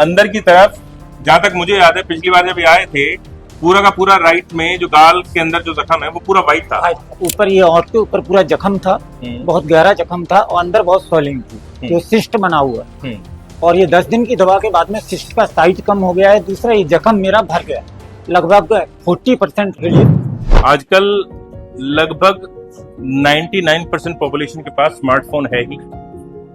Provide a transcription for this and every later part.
अंदर की तरफ, जहां तक मुझे याद है पिछली बार जब ये आए थे, पूरा का पूरा राइट में जो गाल के अंदर जो जख्म है वो पूरा वाइट था। ऊपर ये और के ऊपर पूरा जख्म था, बहुत गहरा जख्म था और अंदर बहुत स्वेलिंग थी, जो सिस्ट बना हुआ। और ये 10 दिन की दवा के बाद में सिस्ट का साइज कम हो गया है। दूसरा ये जख्म मेरा भर गया, लगभग 40% रिलीफ। आजकल लगभग 99% पॉपुलेशन के पास स्मार्टफोन है ही।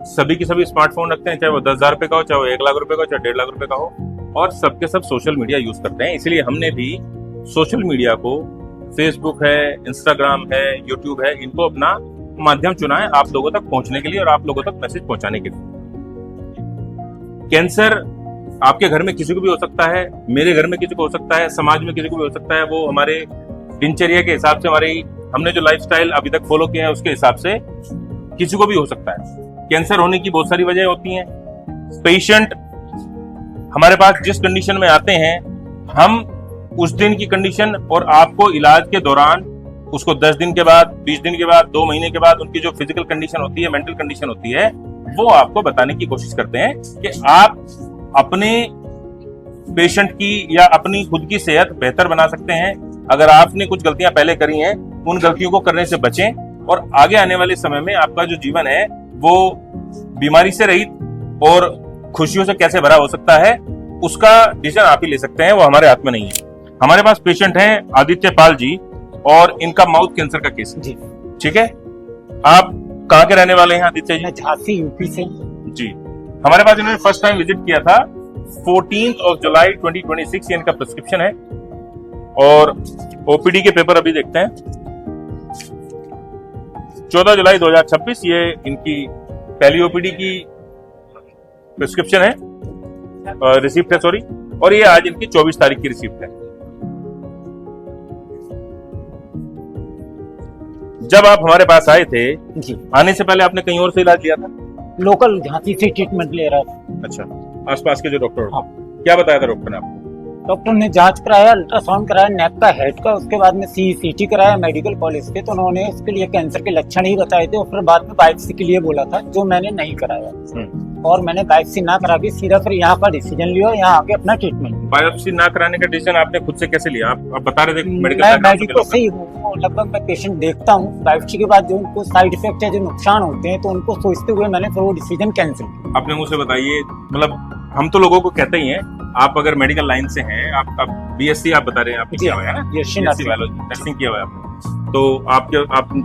सभी के सभी स्मार्टफोन रखते हैं, चाहे वो 10,000 रुपए का हो, चाहे वो 1 लाख रुपए का हो, चाहे 1.5 लाख रुपए का हो, और सबके सब सोशल मीडिया यूज करते हैं। इसलिए हमने भी सोशल मीडिया को, फेसबुक है, इंस्टाग्राम है, यूट्यूब है, इनको अपना माध्यम चुना है आप लोगों तक पहुंचने के लिए और आप लोगों तक मैसेज पहुंचाने के लिए। कैंसर आपके घर में किसी को भी हो सकता है, मेरे घर में किसी को हो सकता है, समाज में किसी को भी हो सकता है। वो हमारे दिनचर्या के हिसाब से, हमने जो लाइफस्टाइल अभी तक फॉलो किया है उसके हिसाब से किसी को भी हो सकता है। कैंसर होने की बहुत सारी वजह होती हैं। पेशेंट हमारे पास जिस कंडीशन में आते हैं, हम उस दिन की कंडीशन और आपको इलाज के दौरान उसको 10 दिन के बाद, 20 दिन के बाद, 2 महीने के बाद उनकी जो फिजिकल कंडीशन होती है, मेंटल कंडीशन होती है, वो आपको बताने की कोशिश करते हैं कि आप अपने पेशेंट की या अपनी खुद की सेहत बेहतर बना सकते हैं। अगर आपने कुछ गलतियां पहले करी हैं, उन गलतियों को करने से बचें और आगे आने वाले समय में आपका जो जीवन है वो बीमारी से रहित और खुशियों से कैसे भरा हो सकता है, उसका डिसीजन आप ही ले सकते हैं। वो हमारे हाथ में नहीं है। हमारे पास पेशेंट हैं आदित्य पाल जी और इनका माउथ कैंसर का केस है। ठीक है, आप कहाँ के रहने वाले हैं आदित्य जी? झांसी, यूपी से जी। हमारे पास इन्होंने फर्स्ट टाइम विजिट किया था 14 जुलाई 2026। ये इनका प्रिस्क्रिप्शन है और ओपीडी के पेपर अभी देखते हैं। 14 जुलाई 2026 ये इनकी पहली ओपीडी की प्रिस्क्रिप्शन है, रिसिप्ट है, सॉरी। और ये आज इनकी 24 तारीख की रिसिप्ट है। जब आप हमारे पास आए थे जी, आने से पहले आपने कहीं और से इलाज लिया था? लोकल झांसी से ट्रीटमेंट ले रहा था। अच्छा, आसपास के जो डॉक्टर, हाँ। क्या बताया था डॉक्टर ने आपको? डॉक्टर ने जांच कराया, अल्ट्रासाउंड कराया नेक का, हेड का, उसके बाद में सीटी कराया मेडिकल कॉलेज के। तो उन्होंने उसके लिए कैंसर के लक्षण ही बताए थे और फिर बाद में बायोप्सी के लिए बोला था, जो मैंने नहीं कराया। और मैंने बायोप्सी ना करा के सीधा फिर यहाँ का डिसीजन लिया, यहाँ आके अपना ट्रीटमेंट। बायोप्सी ना कराने का डिसीजन आपने खुद से कैसे लिया? आप बता रहे थे मैं मेडिकल से ही हूँ। लगभग मैं पेशेंट देखता हूँ, बायोप्सी के बाद जो उनको साइड इफेक्ट है, जो नुकसान होते हैं, तो उनको सोचते हुए मैंने फिर वो डिसीजन कैंसिल किया। अपने मुंह से बताइए, मतलब हम तो लोगों को कहते ही हैं, आप अगर मेडिकल लाइन से हैं, आप बीएससी आप बता रहे हैं, आपने किया हुआ है ना? बीएससी बायोलॉजी नर्सिंग किया हुआ है आपने, तो आप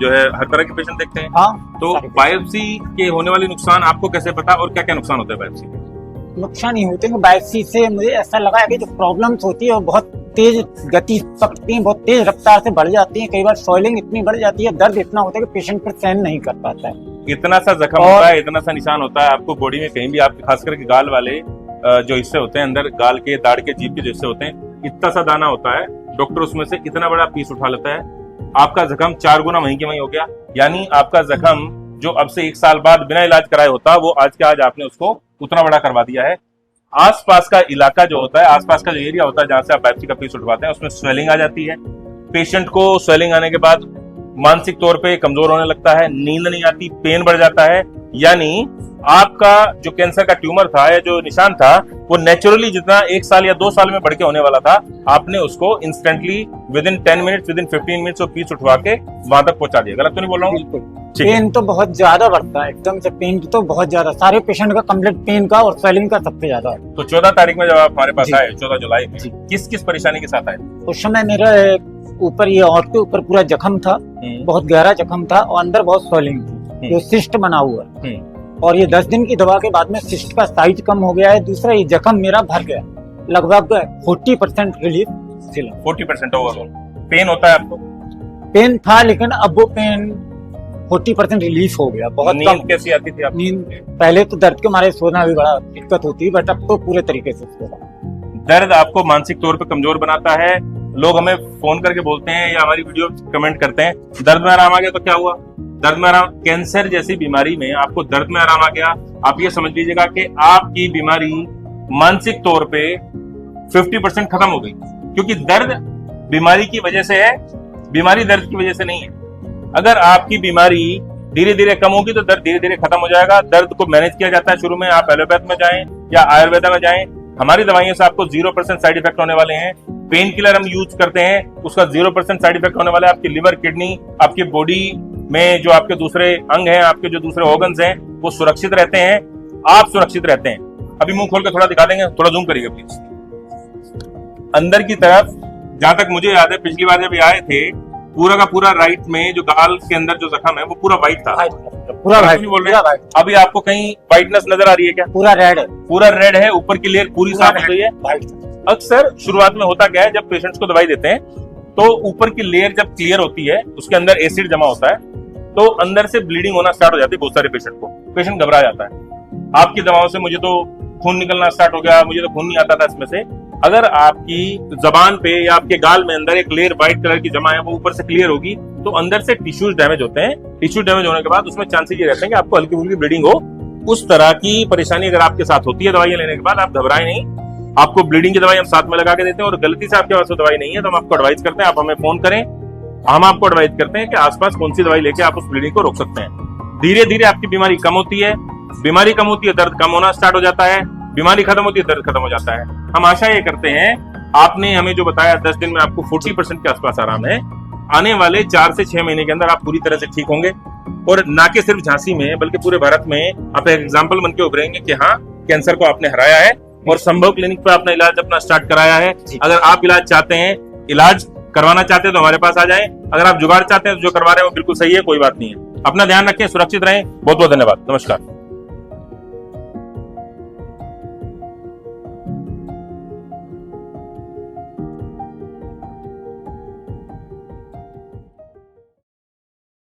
जो है हर तरह के पेशेंट देखते हैं। हाँ, तो बायोप्सी के होने वाले नुकसान आपको कैसे पता और क्या क्या नुकसान होता है बायोप्सी के? नुकसान ही होते हैं बायोप्सी से। मुझे ऐसा लगा है कि जो प्रॉब्लम्स होती है वो बहुत तेज गति पकड़ती है, बहुत तेज रफ्तार से बढ़ जाती है। कई बार स्वेलिंग इतनी बढ़ जाती है, दर्द इतना होता है कि पेशेंट फिर सहन नहीं कर पाता है। इतना सा जख्म होता है, इतना सा निशान होता है आपको बॉडी में कहीं भी, आपके खास करके गाल वाले जो हिस्से होते हैं, अंदर गाल के, दाढ़ के, जीभ के जो हिस्से होते हैं, इतना सा दाना होता है। डॉक्टर उसमें से इतना बड़ा पीस उठा लेता है। आपका जख्म 4 गुना वहीं के वहीं हो गया। यानी आपका जख्म जो अब से 1 साल बाद बिना इलाज कराए होता, वो आज के आज आपने उसको उतना बड़ा करवा दिया है। आसपास का इलाका जो होता है, आसपास का जो एरिया होता है जहां से आप बायोप्सी का पीस उठवाते हैं, उसमें स्वेलिंग आ जाती है। पेशेंट को स्वेलिंग आने के बाद मानसिक तौर पे कमजोर होने लगता है, नींद नहीं आती, पेन बढ़ जाता है। यानी आपका जो कैंसर का ट्यूमर था या जो निशान था, वो नेचुरली जितना 1 साल या 2 साल में बढ़ के होने वाला था, आपने उसको instantly within 10 minutes, within 15 minutes वो पीस उठवा के वहां तक पहुंचा दिया। गलत तो नहीं बोल रहा हूँ? बिल्कुल। पेन तो बहुत ज्यादा बढ़ता है, एकदम से पेन तो बहुत ज्यादा, सारे पेशेंट का कंप्लीट पेन का और स्वेलिंग का सबसे ज्यादा है। तो 14 तारीख में जब आप हमारे पास आए, 14 जुलाई में, किस किस परेशानी के साथ आए? उस समय मेरा ऊपर ये और के ऊपर पूरा जख्म था, बहुत गहरा जख्म था और अंदर बहुत स्वेलिंग थी, जो सिस्ट बना हुआ। और ये 10 दिन की दवा के बाद में सिस्ट का साइज कम हो गया है। दूसरा ये जख्म मेरा भर गया, लगभग 40% रिलीफ। 40% ओवरऑल पेन होता है आपको? पेन था, लेकिन अब वो पेन 40% रिलीफ हो गया। बहुत कम। नींद कैसी आती थी आप? नींद पहले तो दर्द के मारे सोना भी बड़ा दिक्कत होती है, बट अब तो पूरे तरीके से सो रहा। दर्द आपको मानसिक तौर पे कमजोर बनाता है। लोग हमें फोन करके बोलते हैं या हमारी वीडियो कमेंट करते हैं, दर्द में आराम आ गया। तो क्या हुआ? दर्द में आराम, कैंसर जैसी बीमारी में आपको दर्द में आराम आ गया। आप ये समझ लीजिएगा कि आपकी बीमारी मानसिक तौर पे 50% खत्म हो गई, क्योंकि दर्द बीमारी की वजह से है, बीमारी दर्द की वजह से नहीं है। अगर आपकी बीमारी धीरे धीरे कम होगी तो दर्द धीरे धीरे खत्म हो जाएगा। दर्द को मैनेज किया जाता है। शुरू में आप एलोपैथ में जाएं या आयुर्वेदा में जाएं, हमारी दवाइयों से आपको 0% साइड इफेक्ट होने वाले हैं। पेन किलर हम यूज करते हैं, उसका 0% साइड इफेक्ट होने वाला है। आपकी लिवर, किडनी, आपकी बॉडी में जो आपके दूसरे अंग हैं, आपके जो दूसरे ऑर्गन्स हैं, वो सुरक्षित रहते हैं, आप सुरक्षित रहते हैं। अभी मुंह खोल के थोड़ा दिखा देंगे, थोड़ा जूम करिएगा प्लीज। अंदर की तरफ जहां तक मुझे याद है, पिछली बार जब ये आए थे, पूरा का पूरा राइट में जो गाल के अंदर जो जख्म है वो पूरा व्हाइट था। पूरा आप व्हाइट नहीं बोल रहे हैं? अभी आपको कहीं व्हाइटनेस नजर आ रही है क्या? पूरा रेड है। पूरा रेड है, ऊपर की लेयर पूरी साफ हो गई है। व्हाइट। अक्सर शुरुआत में होता क्या है, जब पेशेंट्स को दवाई देते हैं तो ऊपर की लेयर जब क्लियर होती है, उसके अंदर एसिड जमा होता है, तो अंदर से ब्लीडिंग होना स्टार्ट हो जाती है बहुत सारे पेशेंट को। पेशेंट घबरा जाता है। आपकी दवाओं से मुझे तो खून निकलना स्टार्ट हो गया, मुझे तो खून नहीं आता था इसमें से। अगर आपकी जबान पे या आपके गाल में अंदर एक लेयर व्हाइट कलर की जमा है, वो ऊपर से क्लियर होगी, तो अंदर से टिश्यूज डैमेज होते हैं। टिश्यू डैमेज होने के बाद उसमें चांसेस ये रहते हैं कि आपको हल्की फुल्की ब्लीडिंग हो। उस तरह की परेशानी अगर आपके साथ होती है दवाइयां लेने के बाद, आप घबराएं नहीं। आपको ब्लीडिंग की दवाई हम साथ में लगा के देते हैं, और गलती से आपके पास वो दवाई नहीं है तो हम आपको एडवाइस करते हैं, आप हमें फोन करें, हम आपको एडवाइस करते हैं कि आसपास कौन सी दवाई लेके आप उस ब्लीडिंग को रोक सकते हैं। धीरे धीरे आपकी बीमारी कम होती है, बीमारी कम होती है, दर्द कम होना स्टार्ट हो जाता है, बीमारी खत्म होती है, दर्द खत्म हो जाता है। हम आशा ये करते हैं, आपने हमें जो बताया 10 दिन में आपको 40% के आसपास आराम है, आने वाले 4 से 6 महीने के अंदर आप पूरी तरह से ठीक होंगे। और ना कि सिर्फ झांसी में, बल्कि पूरे भारत में आप एक एग्जाम्पल बन के उभरेंगे कि हाँ, कैंसर को आपने हराया है और संभव क्लिनिक पे आपने इलाज अपना स्टार्ट कराया है। अगर आप इलाज चाहते हैं, इलाज करवाना चाहते हैं, तो हमारे पास आ जाएं। अगर आप जुगाड़ चाहते हैं तो जो करवा रहे हैं वो बिल्कुल सही है, कोई बात नहीं है। अपना ध्यान रखें, सुरक्षित रहें। बहुत बहुत धन्यवाद, नमस्कार।